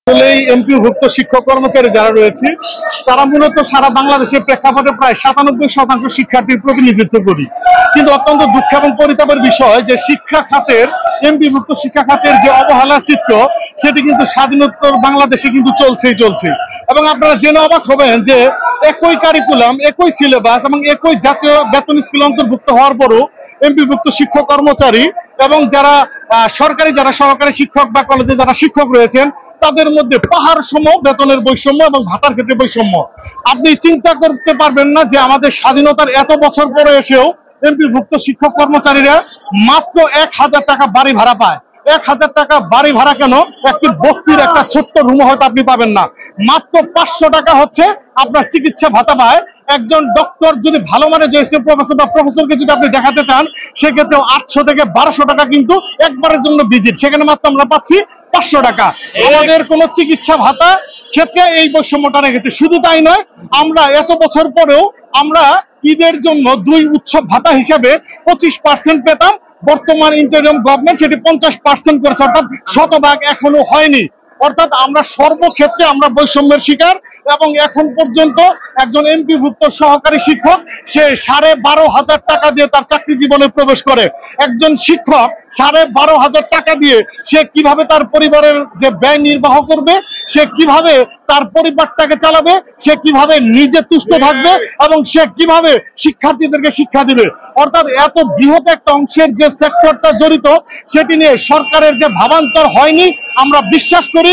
আসলেই এমপিওভুক্ত শিক্ষক কর্মচারী যারা রয়েছে তারা মূলত সারা বাংলাদেশের প্রেক্ষাপটে প্রায় 97% শিক্ষার্থীর প্রতিনিধিত্ব করি। কিন্তু অত্যন্ত দুঃখ এবং পরিতাপের বিষয় যে শিক্ষা খাতের এমপিওভুক্ত শিক্ষা খাতের যে অবহেলার চিত্র সেটি কিন্তু স্বাধীনোত্তর বাংলাদেশে কিন্তু চলছে। এবং আপনারা জেনে অবাক হবেন যে একই কারিকুলাম, একই সিলেবাস এবং একই জাতীয় বেতন স্কেলে অন্তর্ভুক্ত হওয়ার পরও এমপিওভুক্ত শিক্ষক কর্মচারী এবং যারা সরকারি যারা সহকারী শিক্ষক বা কলেজে যারা শিক্ষক রয়েছেন তাদের মধ্যে পাহাড় সম বেতনের বৈষম্য এবং ভাতার ক্ষেত্রে বৈষম্য। আপনি চিন্তা করতে পারবেন না যে আমাদের স্বাধীনতার এত বছর পরে এসেও এমপিওভুক্ত শিক্ষক কর্মচারীরা মাত্র 1000 টাকা বাড়ি ভাড়া পায়। 1000 টাকা বাড়ি ভাড়া কেন? একটি বস্তির একটা ছোট্ট রুম হয়তো আপনি পাবেন না। মাত্র 500 টাকা হচ্ছে আপনার চিকিৎসা ভাতা পায়। একজন ডক্টর যদি ভালো মানের জ্যেষ্ঠ প্রফেসর বা প্রফেসরকে যদি আপনি দেখাতে চান সেক্ষেত্রে 800 থেকে 1200 টাকা কিন্তু একবারের জন্য ভিজিট, সেখানে মাত্র আমরা পাচ্ছি 500 টাকা। আমাদের কোনো চিকিৎসা ভাতা ক্ষেত্রে এই বৈষম্যটা রেখেছে। শুধু তাই নয়, আমরা এত বছর পরেও আমরা ঈদের জন্য 2 উৎসব ভাতা হিসেবে 25% পেতাম। বর্তমান ইন্টারিম গভর্নমেন্ট সেটি 50% করেছে, অর্থাৎ শতভাগ এখনো হয়নি। অর্থাৎ আমরা সর্বক্ষেত্রে আমরা বৈষম্যের শিকার। এবং এখন পর্যন্ত একজন এমপিভুক্ত সহকারী শিক্ষক সে 12,500 টাকা দিয়ে তার চাকরি জীবনে প্রবেশ করে। একজন শিক্ষক 12,500 টাকা দিয়ে সে কিভাবে তার পরিবারের যে ব্যয় নির্বাহ করবে, সে কিভাবে তার পরিবারটাকে চালাবে, সে কিভাবে নিজে তুষ্ট থাকবে এবং সে কিভাবে শিক্ষার্থীদেরকে শিক্ষা দিবে। অর্থাৎ এত বৃহৎ একটা অংশের যে সেক্টরটা জড়িত সেটি নিয়ে সরকারের যে ভাবান্তর হয়নি আমরা বিশ্বাস করি।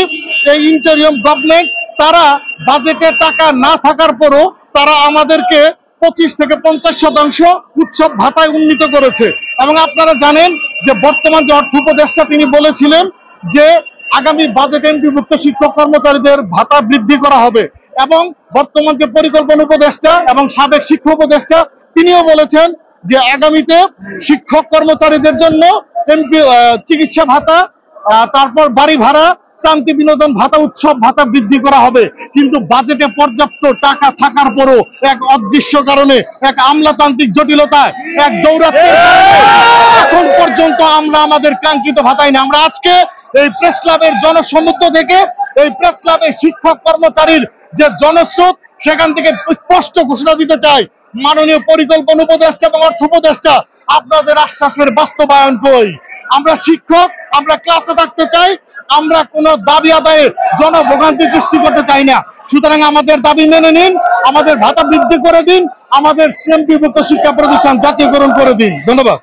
এই ইন্টারিম গভর্নমেন্ট তারা বাজেটে টাকা না থাকার পরও তারা আমাদেরকে 25 থেকে 50% উৎসব ভাতায় উন্নীত করেছে। এবং আপনারা জানেন যে বর্তমান যে অর্থ উপদেষ্টা তিনি বলেছিলেন যে আগামী বাজেটে এমপিভুক্ত শিক্ষক কর্মচারীদের ভাতা বৃদ্ধি করা হবে। এবং বর্তমান যে পরিকল্পনা উপদেষ্টা এবং সাবেক শিক্ষা উপদেষ্টা তিনিও বলেছেন যে আগামীতে শিক্ষক কর্মচারীদের জন্য চিকিৎসা ভাতা, তারপর বাড়ি ভাড়া, শান্তি বিনোদন ভাতা, উৎসব ভাতা বৃদ্ধি করা হবে। কিন্তু বাজেটে পর্যাপ্ত টাকা থাকার পরও এক অদৃশ্য কারণে, এক আমলাতান্ত্রিক জটিলতায়, এক দৌরাত্ম্যের কারণে এখন পর্যন্ত আমরা আমাদের কাঙ্ক্ষিত ভাতাই না। আমরা আজকে এই প্রেস ক্লাবের জনসমুদ্র থেকে এই প্রেস ক্লাবের শিক্ষক কর্মচারীর যে জনস্রোত সেখান থেকে স্পষ্ট ঘোষণা দিতে চাই, মাননীয় পরিকল্পনা উপদেষ্টা এবং অর্থ উপদেষ্টা আপনাদের আশ্বাসের বাস্তবায়ন কই? আমরা শিক্ষক, আমরা ক্লাসে থাকতে চাই, আমরা কোনো দাবি আদায়ে জনভোগান্তি সৃষ্টি করতে চাই না। সুতরাং আমাদের দাবি মেনে নিন, আমাদের ভাতা বৃদ্ধি করে দিন, আমাদের এমপিভুক্ত শিক্ষা প্রতিষ্ঠান জাতীয়করণ করে দিন। ধন্যবাদ।